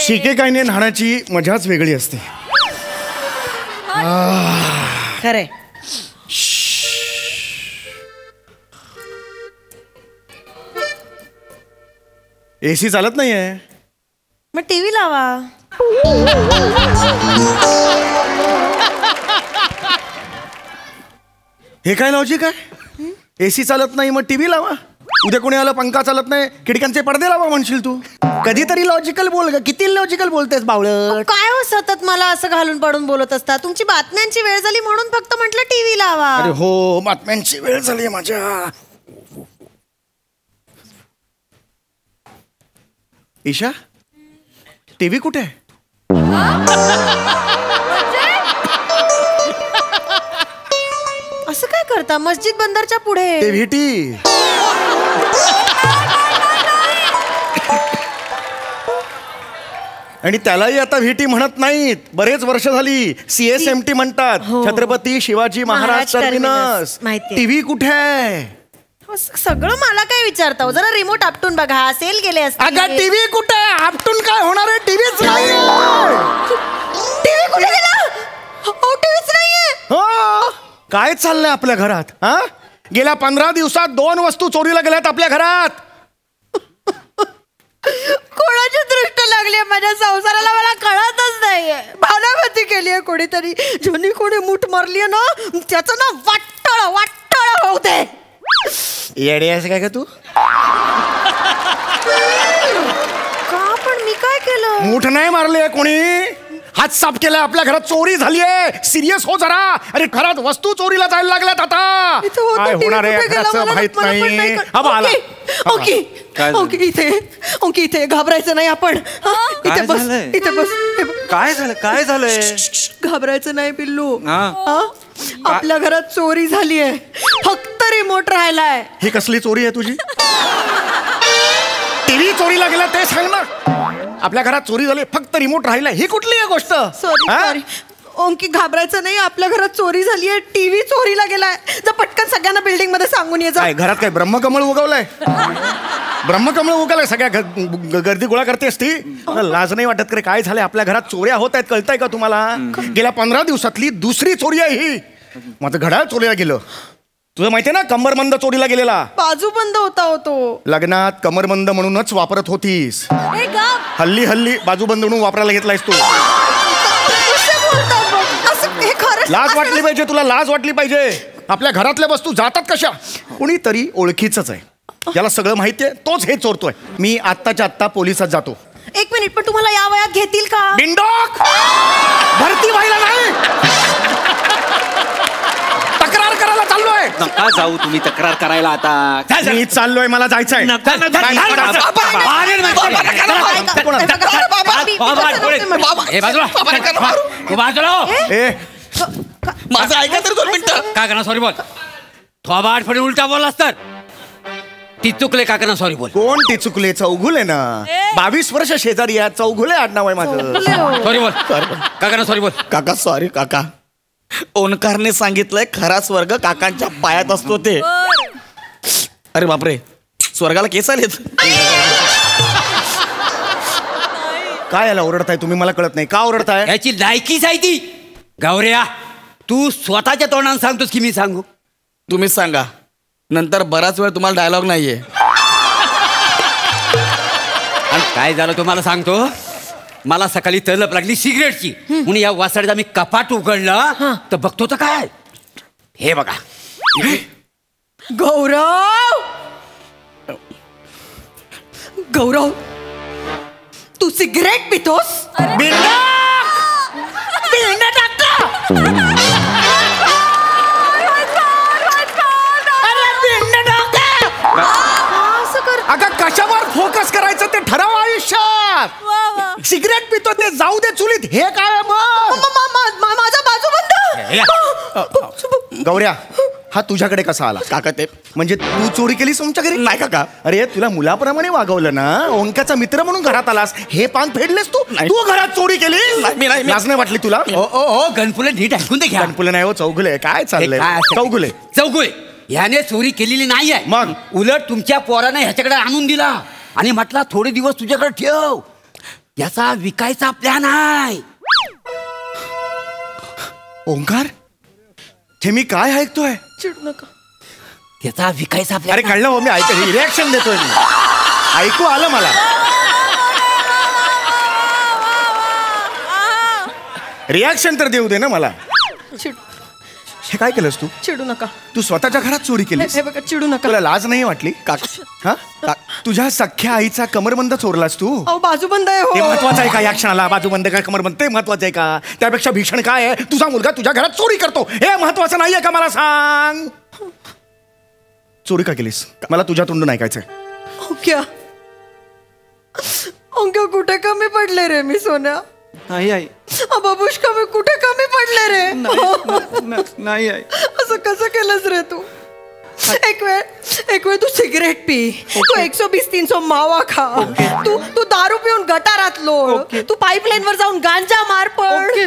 शिकेकाईने न्हाण्याची मजाच वेगळी असते. खरे एसी चालत नाहीये. मग टीव्ही लावा. हे काय लॉजिक आहे? एसी चालत नाही मग टीव्ही लावा. उद्या कोणी आलं पंखा चालत नाही खिडक्यांचे पडदे लावा म्हणशील तू. कधीतरी लॉजिकल बोल ग. किती लॉजिकल बोलतेस बावळट. काय हो सतत मला असं घालून पाडून बोलत असता. तुमची बातम्यांची वेळ झाली म्हणून फक्त म्हटलं टीव्ही लावा. अरे हो बातम्यांची वेळ झाली माझ्या. ईशा टीव्ही कुठे आहे? असं काय करता मस्जिद बंदरच्या पुढे? ते व्हीटी. आणि त्यालाही आता व्हीटी म्हणत नाहीत. बरेच वर्ष झाली CSMT म्हणतात. छत्रपती शिवाजी महाराज टर्मिनस. टीव्ही कुठे आहे? सगळं मला काय विचारता. जरा रिमोट आपटून बघा. सेल गेले असते. अगं टीव्ही कुठे आहे? आपटून काय होणार आहे? टीव्हीच नाही. टीव्ही कुठे गेला? टीव्हीच नाहीये. हो काय चाललंय आपल्या घरात? हा गेल्या 15 दिवसात 2 वस्तू चोरीला गेल्यात आपल्या घरात. कोणाची दृष्ट लागली माझ्या संसाराला मला कळतच नाहीये. भावनावती केलीये कोणीतरी. ज्यांनी कोणी मूठ मारलीये ना त्याचं ना वाटळ वाटळ होते. येडे असं काय का तू? का पण मी काय केलं? मूठ नाही मारले कोणी. हात साफ केलाय. आपल्या घरात चोरी झालीये. सिरियस हो जरा. अरे घरात वस्तू चोरीला जायला लागल्यात आता. काय होणार आहे घराचं माहित नाही. ओके इथे घाबरायचं नाही आपण. इथे बस इथे बस. काय झालंय? घाबरायचं नाही पिल्लू. आपल्या घरात चोरी झालीये. फक्त रिमोट राहिलाय. ही कसली चोरी आहे तुझी? टीव्ही चोरीला गेला ते सांग ना. आपल्या घरात चोरी झाली फक्त रिमोट राहिलाय. ही कुठली आहे गोष्ट? सॉरी ओंकी घाबरायचं नाही. आपल्या घरात चोरी झालीये. टीव्ही चोरीला गेलाय. जर पटकन सगळ्यांना बिल्डिंग मध्ये सांगून ये. घरात काय ब्रह्मकमळ उगवलंय? ब्रह्मकमळ उगवलंय. सगळ्या गर्दी गोळा करते असती. लाज नाही वाटत करे? काय झालंय आपल्या घरात? चोऱ्या होत आहेत कळताय का तुम्हाला? गेल्या 15 दिवसातली दुसरी चोरी आहे ही. माझं घड्याळ चोरीला गेलं. तुझं माहितीये ना कमरबंद चोरीला गेलेला. बाजूबंद होता. लग्नात कमरबंद म्हणूनच वापरत होतीस. हल्ली बाजूबंद म्हणून वापरायला घेतलायस तू. लाज वाटली पाहिजे तुला. लाज वाटली पाहिजे. आपल्या घरातल्या वस्तू जातात कशा? कुणीतरी ओळखीच आहे. ज्याला सगळं माहितीये तोच हे चोरतोय. मी आत्ताच्या आत्ता पोलिसात जातो. 1 मिनिट पण तुम्हाला या वयात घेतील का? बिंडोक भरती व्हायला नाही. तक्रार करायला चाललोय. नका जाऊ तुम्ही तक्रार करायला. आता मी चाललोय. मला जायचंय. माझं ऐका तर 2 मिनिटं. काय करणार? सॉरी बोल. थोबाड फडी उलटा बोललास तर ती चुकले. का करणार? सॉरी बोल. कोण ती चुकले? चौघुले ना. 22 वर्ष शेजारी आहे. चौघुले आडनाव आहे माझं. सॉरी बोल. का करणार? सॉरी बोल. काका सॉरी काका. ओंकारने सांगितलंय खरा स्वर्ग काकांच्या पायात असतो ते. अरे बापरे स्वर्गाला केस आलेत. काय याला ओरडताय तुम्ही? मला कळत नाही का ओरडताय? याची लायकीच आहे ती. गौऱ्या तू स्वतःच्या तोंडाने सांगतोस की मी सांगू? तुम्हीच सांगा. नंतर बराच वेळ तुम्हाला डायलॉग नाहीये. आणि काय झालं तुम्हाला सांगतो. मला सकाळी तलप लागली सिगरेटची. म्हणून या वासाडीचा मी कपाट उघडलं तर बघतो तर काय हे बघा. गौरव तू सिगरेट पितोस? अगं कशावर फोकस करायचं ते ठरव आयुष्यात. सिगरेट पितो ते जाऊ दे चुलीत. हे काय माझा बाजूबंद. गौऱ्या हा तुझ्याकडे कसा आला? काका ते म्हणजे तू चोरी केलीस तुमच्या घरी? नाही काका. अरे तुला मुलाप्रमाणे वागवलं ना. ओंकाचा मित्र म्हणून घरात आलास. हे पान फेडलेस तू. तू घरात चोरी केली? लाज नाही वाटली तुला? ओ गणपुले नीट ऐकून दे. गणपुले नाही हो चौगुले. काय चाललंय? चौगुले ह्याने चोरी केलेली नाही आहे. मग उलट तुमच्या पोराने ह्याच्याकडे आणून दिला आणि म्हटला थोडे दिवस तुझ्याकडे ठेव. याचा विकायचा प्लॅन आहे. ओंकार, हे मी काय ऐकतोय? चिडू नका. त्याचा विकायचा अरे प्लॅन. कळलं हो, मी रिॲक्शन देतोय मी. ऐकू आलं मला. रिॲक्शन तर देऊ दे ना मला. हे काय केलंस तू? चिडू नका. तू स्वतःच्या घरात चोरी केलीस? हे बघा, चिडू नका. तुला लाज नाही वाटली? हा? तुझ्या सख्या आईचा कमरबंद चोरलास तू? अहो बाजूबंद आहे ते हो. महत्वाचं आहे का या क्षणाला? बाजूबंद काय कमरबंद ते महत्वाचं आहे का? त्यापेक्षा भीषण काय आहे? तुझा मुलगा तुझ्या घरात चोरी करतो हे महत्वाचं नाहीये का? मला सांग, चोरी का केलीस? मला तुझ्या तोंडून ऐकायचंय. ओंक्या, ओंक्या कुठे कमी पडले रे मी सोन्या? नाही आई. बाबूश कमी कुठे कमी पडले रे? नाही आई. असं कसं केलंस रे तू? एक वेळ तू सिगरेट पी, तू 120-300 मावा खा, तू दारू पिऊन गटारात लोळ, तू पाईपलाईन वर जाऊन गांजा मार पड,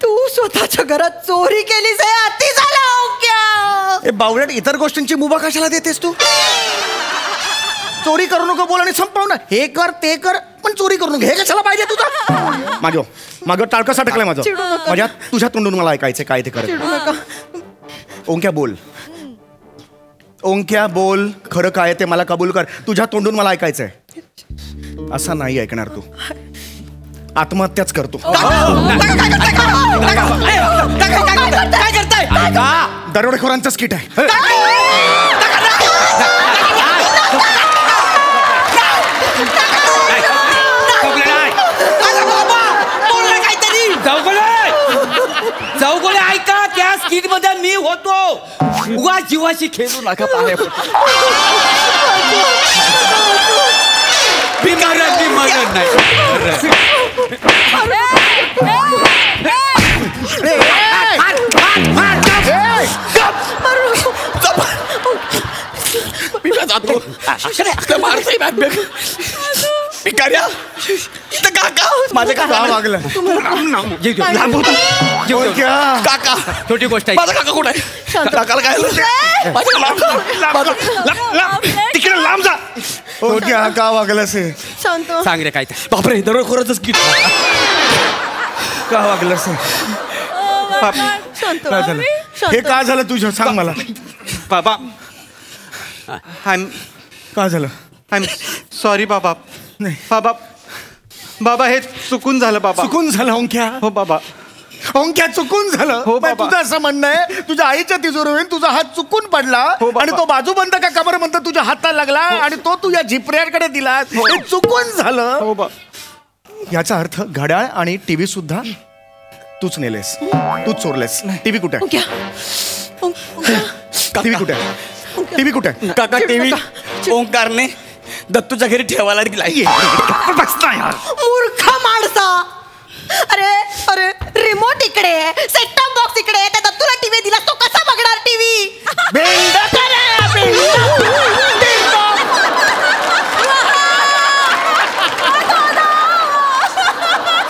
तू स्वतःच्या घरात चोरी केलीस. हे अति झालं ओंक्या. ए बावळट, इतर गोष्टींची मुभा कशाला देतेस तू? चोरी करू नको बोल आणि संपव ना. हे कर ते कर पण चोरी करू नको हे कशाला पाहिजे तुझं? मागं टाळकं सटकलंय माझं. चिडू नका. माझ्या तुझ्या तोंडून मला ऐकायचं काय ते कर. चिडू नका. ओंक्या बोल, ओंक्या बोल, खरं काय ते मला कबूल कर. तुझ्या तोंडून मला ऐकायचंय. असं नाही ऐकणार तू. आत्महत्याच करतो. काय करताय? दरोडेखोरांचं स्किट आहे. चौगुले ऐका, त्या स्किट मध्ये मी होतो. उगा जीवाशी खेळू नका. पाया माझं का वागलं? काका, छोटी गोष्ट आहे. माझा काका कुठे आहे? काकाला काय तिकडे लांब जा. ओंक्या का वागलंस हे? शांत. सांग रे काय ते. बापरे, दरोडेखोराचं स्किट. का वागलंस हे? शांत. काय झालं? हे का झालं तुझं? सांग मला. बाबा, का झालं? आय एम सॉरी बाबा. नाही. बाबा हे चुकून झालं बाबा. चुकून झालं ओंक्या. हो बाबा. ओंक्या चुकून झालं. हो पण बाबा. तुझं असं म्हणणं आहे तुझ्या आईच्या तिजोरीवरून तुझा हात चुकून पडला हो बाबा. आणि तो बाजूबंद का कमरबंद तुझ्या हाताला लागला आणि तो तुझ्या झिपऱ्याकडे दिला. हे चुकून झालं. हो बा. याचा अर्थ घड्याळ आणि टीव्ही सुद्धा तूच नेलेस, तूच चोरलेस. टीव्ही कुठे आहे? टीव्ही कुठे आहे? टीव्ही कुठे आहे? काका, टीव्ही ओंकारने दत्तूच्या घरी ठेवायला दिलाय. मूर्ख माणसा. अरे रिमोट इकडे, सेट टॉप बॉक्स इकडे, त्या दत्तूला टीव्ही दिला, तो कसा बघणार टीव्ही?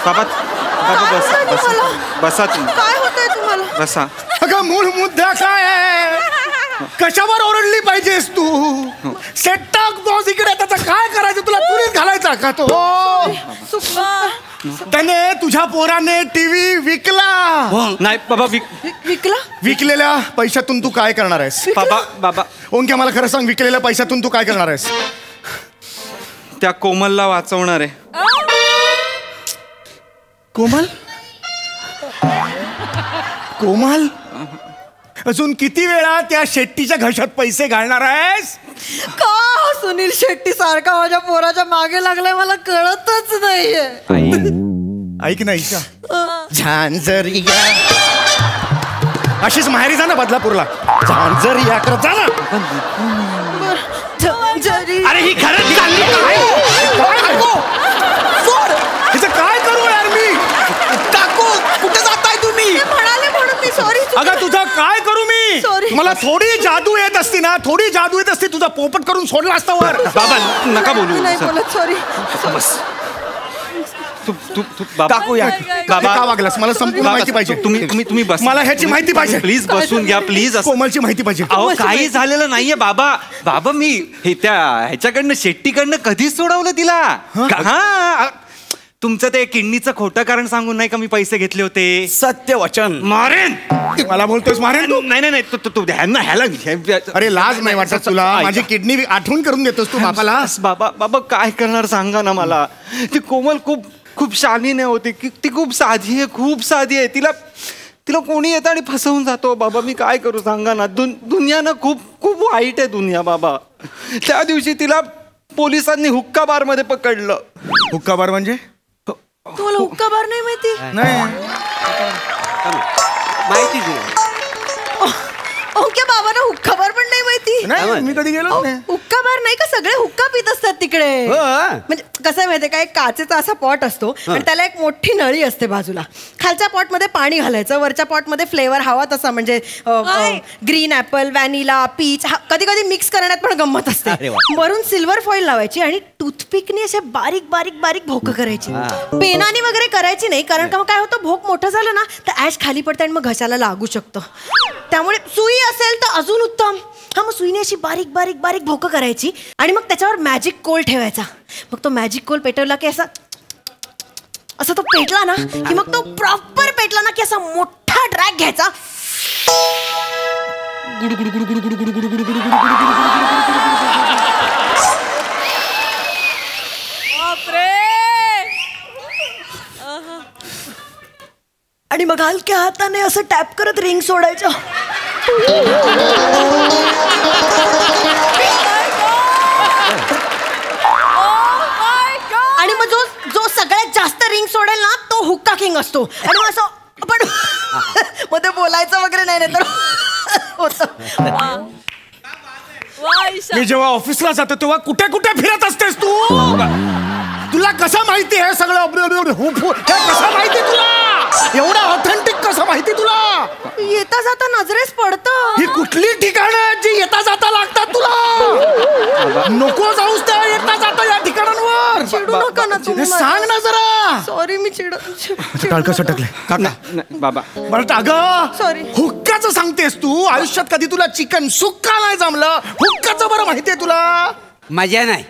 बाबा बसा तुम्ही. काय होतंय तुम्हाला? बसा. अगं मूळ मुद्दा काय आहे? कशावर ओरडली पाहिजेस तू? सेट टॉप बॉक्स इकडे, त्याचा काय करायचं? तुला पुरीत घालायचा का तो? त्याने तुझ्या पोराने टीव्ही विकला. नाही बाबा. विकला? विकलेल्या पैशातून तू काय करणार आहेस? बाबा ओंक्या मला खरं सांग, विकलेल्या पैशातून तू काय करणार आहेस? त्या कोमलला वाचवणार आहे. कोमल? कोमल? अजून किती वेळा त्या शेट्टीच्या घशात पैसे घालणार आहेस? का सुनील शेट्टी सारखा माझ्या पोराच्या मागे लागलाय मला कळतच नाहीये. ऐक ना ईशा, झांझरिया अशीच माहेरी जा ना बदलापूरला. झांझरिया कर जा ना. अरे ही खरंच हिचं काय करू यार मी? काकू, कुठे जाताय तुम्ही? म्हणाले म्हणून मी सॉरी. अगं तुझं काय करू मी? Sorry. मला थोडी जादू येत असती ना, थोडी जादू येत असती, तुझा पोपट करून सोडला असता वर. बाबा नका बोलू. नाही बोलत, सॉरी. बस. बाबा काकू या. बाबा का वागलास मला संपूर्ण माहिती पाहिजे. तुम्ही बस. मला ह्याची माहिती पाहिजे. प्लीज बसून घ्या प्लीज. कोमलची माहिती पाहिजे. अहो काही झालेलं नाहीये बाबा. बाबा मी हे त्या ह्याच्याकडनं शेट्टीकडनं कधीच सोडवलं तिला. हा तुमचं ते किडनीचं खोटं कारण सांगून नाही का मी पैसे घेतले होते. सत्य वचन. मारेन. मला बोलतोयस मारेन तू. नाही तू ह्याला अरे लाज नाही वाटत तुला. माझी किडनी आठवण करून देतोस तू बापाला. बाबा काय करणार सांगा ना मला. ती कोमल खूप शालीन होती. ती खूप साधी आहे. तिला कोणी येतं आणि फसवून जातो. बाबा मी काय करू सांगा ना. दुनिया ना खूप वाईट आहे दुनिया बाबा. त्या दिवशी तिला पोलिसांनी हुक्का बार मध्ये पकडलं. हुक्का बार म्हणजे तुम्हाला हुक्का बार नाही माहिती? नाही माहिती तुला ओके बाबांना हुक्का बार पण नाही माहिती? नाही मी कधी गेलो नाही. हुक्का बार नाही का, सगळे हुक्का पित असतात तिकडे. हो. म्हणजे कसं आहे माहितीये का, एक काचेचा असा पॉट असतो आणि त्याला एक मोठी नळी असते बाजूला. खालच्या पॉट मध्ये पाणी घालायचं, वरच्या पॉट मध्ये फ्लेवर हवा तसा, म्हणजे ग्रीन ऍपल, व्हॅनिला, पीच, कधी कधी मिक्स करण्यात पण गंमत असते. अरे वा. वरून सिल्वर फॉईल लावायची आणि टूथपिकने असे बारीक बारीक बारीक भोक करायची. पेनाने वगैरे करायची नाही, कारण का मग काय होतं, भोक मोठं झालं ना तर ऍश खाली पडतं आणि मग घशाला लागू शकतं. त्यामुळे सुई असेल तर अजून उत्तम. हा मग सुईने अशी बारीक बारीक बारीक भोकं करायची आणि मग त्याच्यावर मॅजिक कोल ठेवायचा. मग तो मॅजिक कोल पेटवला की असं तो पेटला ना की मग तो प्रॉपर पेटला ना की असा मोठा ड्रॅग घ्यायचा. आणि मग हलक्या हाताने असं टॅप करत रिंग सोडायचं. आणि मग जो सगळ्यात जास्त रिंग सोडेल ना तो हुक्का किंग असतो. आणि मग असं पण मग ते बोलायचं वगैरे नाही तर होतं. मी जेव्हा ऑफिसला जातो तेव्हा कुठे कुठे फिरत असतेस तू. तुला कसं माहिती आहे सगळं. कसं माहिती तुला. एवढं ऑथेंटिक कसं माहिती तुला. येता जाता नजरेस पडतं. ही कुठली ठिकाणं आहेत जी येता जाता लागतात तुला. नको जाऊस त्या येता जाता या ठिकाणांवर. चिडू नका ना तुम्ही. सांग ना जरा. सॉरी मी टाळकं सटकले काका. बाबा बरं अगं Sorry. हुक्काचं सांगतेस तू. आयुष्यात कधी तुला चिकन सुक्का नाही जमलं. हुक्काचं बरं माहितीये तुला. मजा नाही.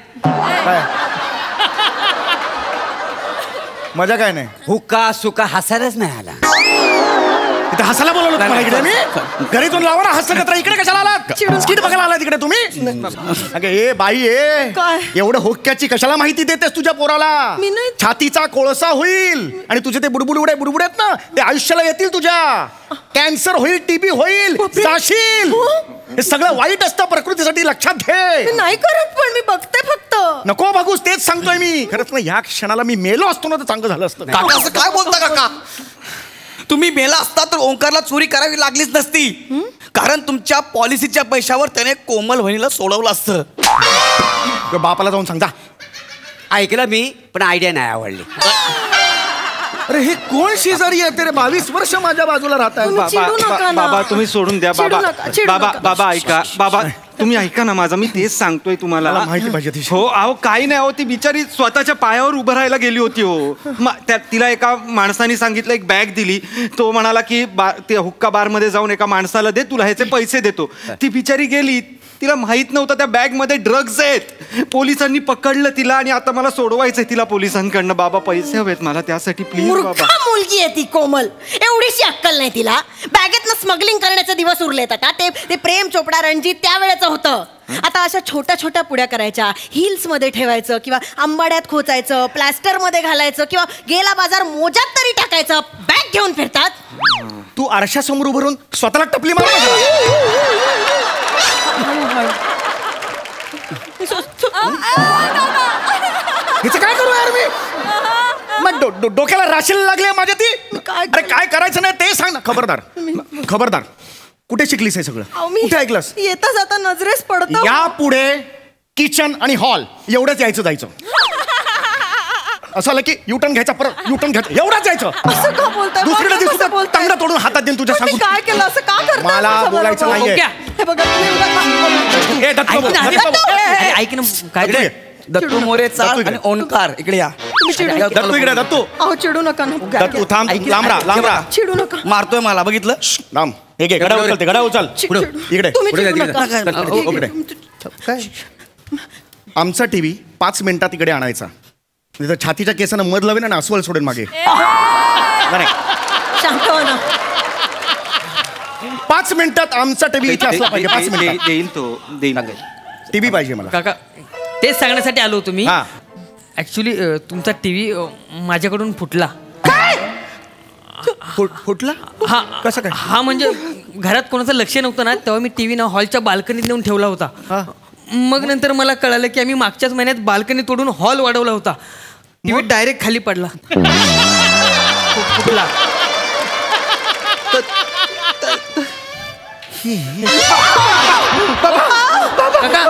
मजा काय नाही. हुक्का सुका हसायलाच नाही आला. इथे हसायला बोलवलं तुम्हाला इकडे मी. घरी जाऊन लावा ना हसत करा. इकडे कशाला आलात. स्किट बघायला आलात इकडे तुम्ही. अगं ए बाई काय? एवढं हुक्क्याची कशाला माहिती देतेस तुझ्या पोराला. मी नाही. छातीचा कोळसा होईल आणि तुझे ते बुडबुड आहेत ना ते आयुष्याला येतील तुझ्या. कॅन्सर होईल, टीबी होईल, जाशील. हे सगळं वाईट असतं प्रकृतीसाठी. लक्षात घे. नाही करत पण मी बघते फक्त. नको बघूस तेच सांगतोय मी. खरंच ना ह्या क्षणाला मी मेलो असतो ना तर चांगलं झालं असतं. काका असं काय बोलता काका. तुम्ही मेला असता तर ओंकारला चोरी करावी लागलीच नसती. कारण तुमच्या पॉलिसीच्या पैशावर त्याने कोमल वहिनीला सोडवलं असतं. बापाला जाऊन सांगता. ऐकलं मी पण आयडिया नाही आवडली. अरे हे कोण शेजारी आहे ते रे. 22 वर्ष माझ्या बाजूला राहत आहे. चिडू नका ना. बाबा तुम्ही सोडून द्या. चिडू बाबा नका, चिडू बाबा नका. बाबा ऐका. बाबा तुम्ही ऐका ना माझं. मी तेच सांगतोय तुम्हाला. मला माहिती पाहिजे ती. हो अहो काही नाही. हो ती बिचारी स्वतःच्या पायावर उभं राहायला गेली होती. हो तिला एका माणसाने सांगितलं, एक बॅग दिली. तो म्हणाला की ते हुक्का बार मध्ये जाऊन एका माणसाला दे, तुला ह्याचे पैसे देतो. ती बिचारी गेली. तिला माहित नव्हतं त्या बॅग मध्ये ड्रग्ज आहेत. पोलिसांनी पकडलं तिला आणि आता मला सोडवायचंय तिला पोलिसांकडनं. बाबा पैसे हवेत मला त्यासाठी प्लीज बाबा. मूर्खा मुलगी आहे ती कोमल. एवढीशी अक्कल नाही तिला. बॅगेतनं स्मगलिंग करण्याचे दिवस उरलेत आता. ते प्रेम चोपडा रणजित त्यावेळेचं होतं. आता अशा छोट्या छोट्या पुड्या करायच्या, हिल्स मध्ये ठेवायचं किंवा आंबाड्यात खोचायचं, प्लॅस्टर मध्ये घालायचं किंवा गेला बाजार मोजात तरी टाकायचं. बॅग घेऊन फिरतात. तू आरशासमोर उभं राहून स्वतःला टपली मार. हिचं काय करू यार मी. मग डोक्याला राशीला लागले माझ्या ती. अरे काय करायचं नाही ते सांग ना. खबरदार कुठे शिकलीस हे सगळं. कुठे ऐकलंस. येता जाता नजरेस पडतं. या पुढे किचन आणि हॉल एवढंच यायचं जायचं. असं आलं की युटर्न घ्यायचा, परत युटर्न घ्यायचं, एवढंच यायचं. असं का बोलताय. दुसरीकडे दिवशी तांगडा तोडून हातात देईन तुझ्या सांगून. काय केलं असं का करता. मला बोलायचं नाहीये. हे बघा तुम्ही ए, दत्त भाऊ, ऐक ना. दत्त भाऊ. ऐक ना काय इकडे ये. दत्तू मोरे चाळ आणि ओंकार इकडे या. तुम्ही चिडू नका. दत्तू इकडे दत्तू अहो चिडू नका ना. दत्तू थांब लांब राहा. चिडू नका. मारतोय मला बघितलं. थांब हे घे गडा उचलते गडा उचल इकडे तुम्ही पुढे चिडू जा, नका. इकडे. काय आमचा टीव्ही 5 मिनिटात इकडे आणायचा. नाही तर छातीच्या केसानं मध लावेन आणि अस्वल सोडेन मागे. नाही शांत हो ना. 5 मिनिटात आमचा टीव्ही इथे असला पाहिजे. 5 मिनिटात देईल तो देईल. टीव्ही पाहिजे मला. काका तेच सांगण्यासाठी आलो होतो मी. हा ऍक्च्युली तुमचा टीव्ही माझ्याकडून फुटला. फुटला हा कसं काय? हा म्हणजे घरात कोणाचं लक्ष नव्हतं ना, तेव्हा मी टीव्ही ना हॉलच्या बाल्कनीत नेऊन ठेवला होता. मग नंतर मला कळालं की आम्ही मागच्याच महिन्यात बाल्कनी तोडून हॉल वाढवला होता. टीव्ही डायरेक्ट खाली पडला. फुटला. काका